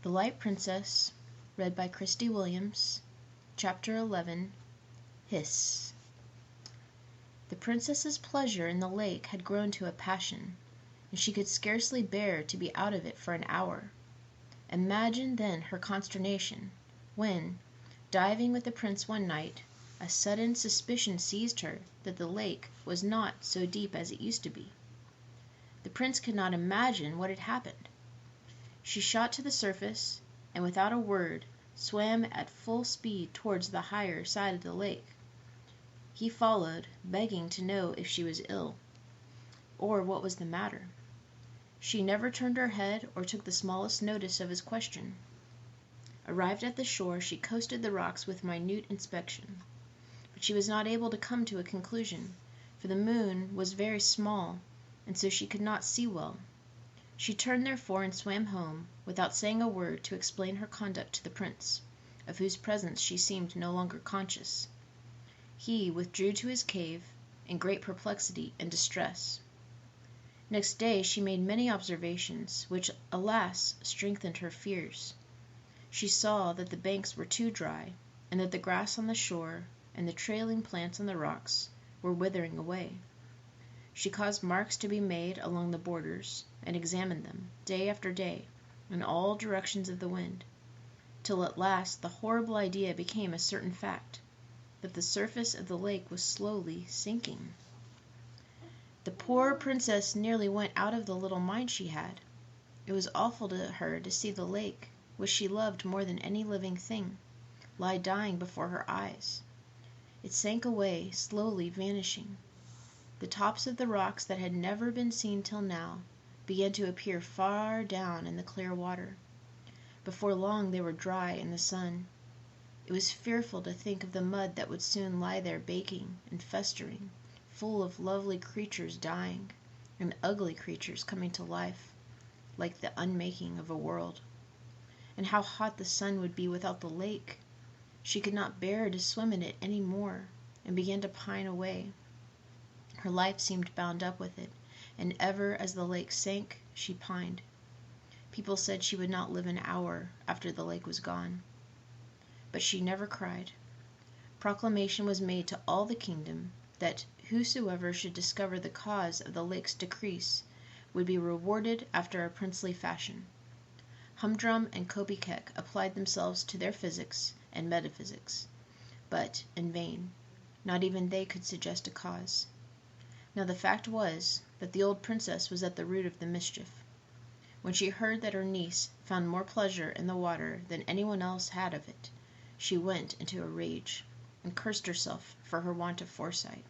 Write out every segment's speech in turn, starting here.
The Light Princess, read by Christy Williams, Chapter 11, Hiss. The princess's pleasure in the lake had grown to a passion, and she could scarcely bear to be out of it for an hour. Imagine then her consternation, when, diving with the prince one night, a sudden suspicion seized her that the lake was not so deep as it used to be. The prince could not imagine what had happened. She shot to the surface, and without a word swam at full speed towards the higher side of the lake. He followed, begging to know if she was ill, or what was the matter. She never turned her head or took the smallest notice of his question. Arrived at the shore, she coasted the rocks with minute inspection, but she was not able to come to a conclusion, for the moon was very small, and so she could not see well. She turned therefore and swam home, without saying a word to explain her conduct to the prince, of whose presence she seemed no longer conscious. He withdrew to his cave, in great perplexity and distress. Next day she made many observations, which, alas, strengthened her fears. She saw that the banks were too dry, and that the grass on the shore and the trailing plants on the rocks were withering away. She caused marks to be made along the borders, and examined them, day after day, in all directions of the wind, till at last the horrible idea became a certain fact, that the surface of the lake was slowly sinking. The poor princess nearly went out of the little mind she had. It was awful to her to see the lake, which she loved more than any living thing, lie dying before her eyes. It sank away, slowly vanishing. The tops of the rocks that had never been seen till now began to appear far down in the clear water. Before long they were dry in the sun. It was fearful to think of the mud that would soon lie there baking and festering, full of lovely creatures dying, and ugly creatures coming to life, like the unmaking of a world. And how hot the sun would be without the lake! She could not bear to swim in it any more, and began to pine away. Her life seemed bound up with it, and ever as the lake sank, she pined. People said she would not live an hour after the lake was gone. But she never cried. Proclamation was made to all the kingdom that whosoever should discover the cause of the lake's decrease would be rewarded after a princely fashion. Humdrum and Kopeikin applied themselves to their physics and metaphysics, but in vain. Not even they could suggest a cause. Now the fact was that the old princess was at the root of the mischief. When she heard that her niece found more pleasure in the water than anyone else had of it, she went into a rage, and cursed herself for her want of foresight.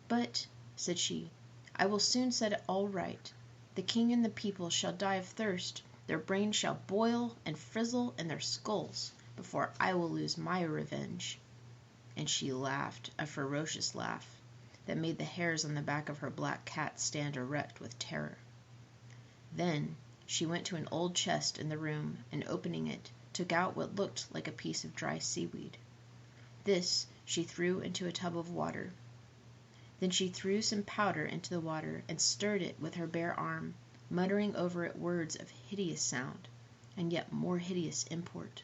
"But," said she, "I will soon set it all right. The king and the people shall die of thirst, their brains shall boil and frizzle in their skulls, before I will lose my revenge." And she laughed a ferocious laugh that made the hairs on the back of her black cat stand erect with terror. Then she went to an old chest in the room, and opening it, took out what looked like a piece of dry seaweed. This she threw into a tub of water. Then she threw some powder into the water and stirred it with her bare arm, muttering over it words of hideous sound, and yet more hideous import.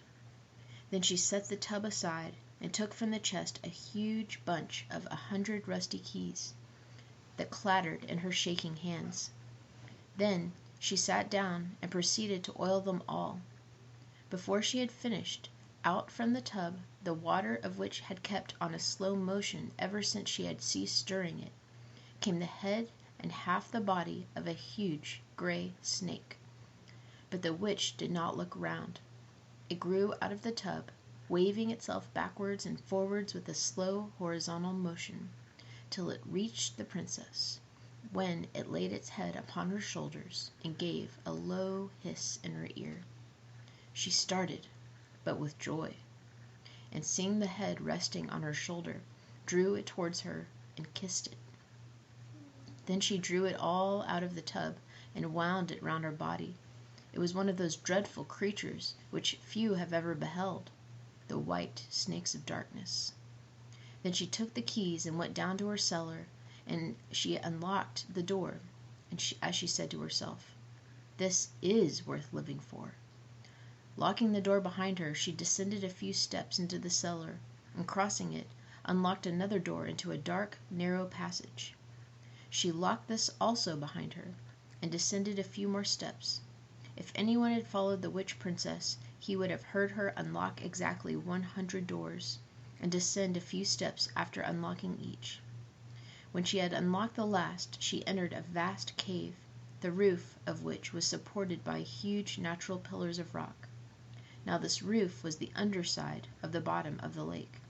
Then she set the tub aside, and took from the chest a huge bunch of 100 rusty keys, that clattered in her shaking hands. Then she sat down and proceeded to oil them all. Before she had finished, out from the tub, the water of which had kept on a slow motion ever since she had ceased stirring it, came the head and half the body of a huge gray snake. But the witch did not look round. It grew out of the tub, waving itself backwards and forwards with a slow horizontal motion, till it reached the princess, when it laid its head upon her shoulders and gave a low hiss in her ear. She started, but with joy, and seeing the head resting on her shoulder, drew it towards her and kissed it. Then she drew it all out of the tub and wound it round her body. It was one of those dreadful creatures which few have ever beheld, the white snakes of darkness. Then she took the keys and went down to her cellar, and she unlocked the door, and as she said to herself, "This is worth living for." Locking the door behind her, she descended a few steps into the cellar, and crossing it, unlocked another door into a dark, narrow passage. She locked this also behind her, and descended a few more steps. If anyone had followed the witch princess, he would have heard her unlock exactly 100 doors, and descend a few steps after unlocking each. When she had unlocked the last, she entered a vast cave, the roof of which was supported by huge natural pillars of rock. Now this roof was the underside of the bottom of the lake.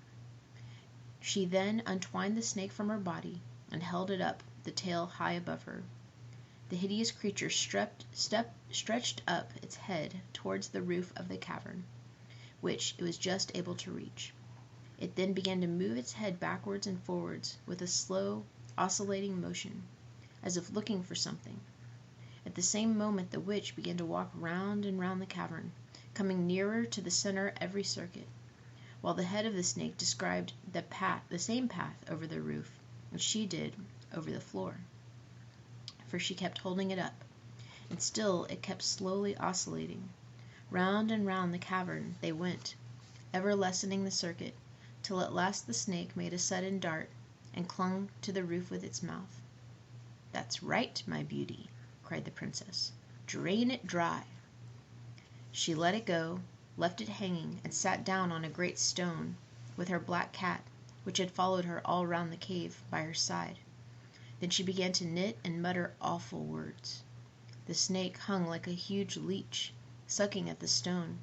She then untwined the snake from her body and held it up, the tail high above her. The hideous creature stretched up its head towards the roof of the cavern, which it was just able to reach. It then began to move its head backwards and forwards with a slow, oscillating motion, as if looking for something. At the same moment the witch began to walk round and round the cavern, coming nearer to the center every circuit, while the head of the snake described the same path over the roof as she did over the floor, for she kept holding it up, and still it kept slowly oscillating. Round and round the cavern they went, ever lessening the circuit, till at last the snake made a sudden dart and clung to the roof with its mouth. "That's right, my beauty," cried the princess. "Drain it dry." She let it go, left it hanging, and sat down on a great stone, with her black cat, which had followed her all round the cave, by her side. Then she began to knit and mutter awful words. The snake hung like a huge leech, sucking at the stone.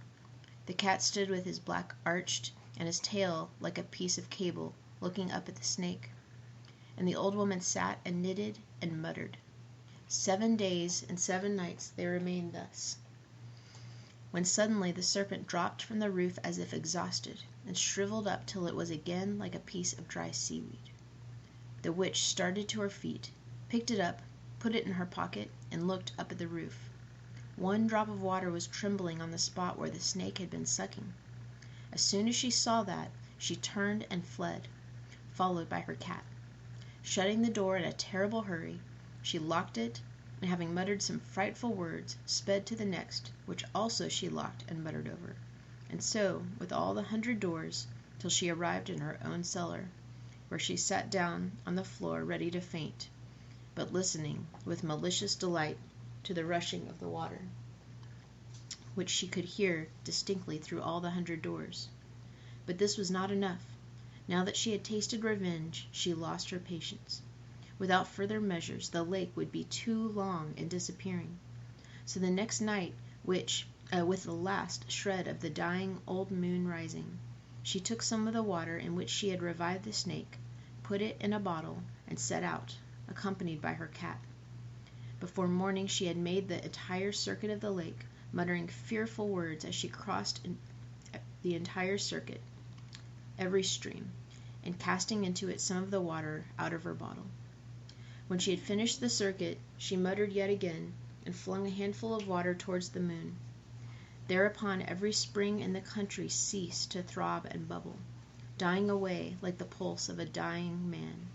The cat stood with his back arched, and his tail like a piece of cable, looking up at the snake. And the old woman sat and knitted and muttered. 7 days and 7 nights they remained thus, when suddenly the serpent dropped from the roof as if exhausted, and shriveled up till it was again like a piece of dry seaweed. The witch started to her feet, picked it up, put it in her pocket, and looked up at the roof. 1 drop of water was trembling on the spot where the snake had been sucking. As soon as she saw that, she turned and fled, followed by her cat. Shutting the door in a terrible hurry, she locked it, and having muttered some frightful words, sped to the next, which also she locked and muttered over, and so with all the 100 doors, till she arrived in her own cellar, where she sat down on the floor ready to faint, but listening with malicious delight to the rushing of the water, which she could hear distinctly through all the 100 doors. But this was not enough. Now that she had tasted revenge, she lost her patience. Without further measures, the lake would be too long in disappearing. So the next night, with the last shred of the dying old moon rising, she took some of the water in which she had revived the snake, put it in a bottle, and set out, accompanied by her cat. Before morning she had made the entire circuit of the lake, muttering fearful words as she crossed the entire circuit, every stream, and casting into it some of the water out of her bottle. When she had finished the circuit, she muttered yet again, and flung a handful of water towards the moon. Thereupon every spring in the country ceased to throb and bubble, dying away like the pulse of a dying man.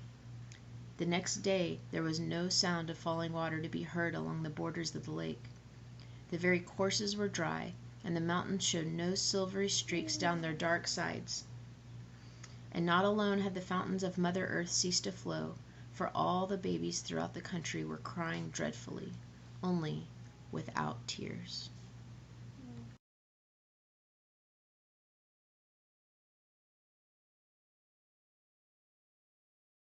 The next day there was no sound of falling water to be heard along the borders of the lake. The very courses were dry, and the mountains showed no silvery streaks down their dark sides. And not alone had the fountains of Mother Earth ceased to flow, for all the babies throughout the country were crying dreadfully, only without tears.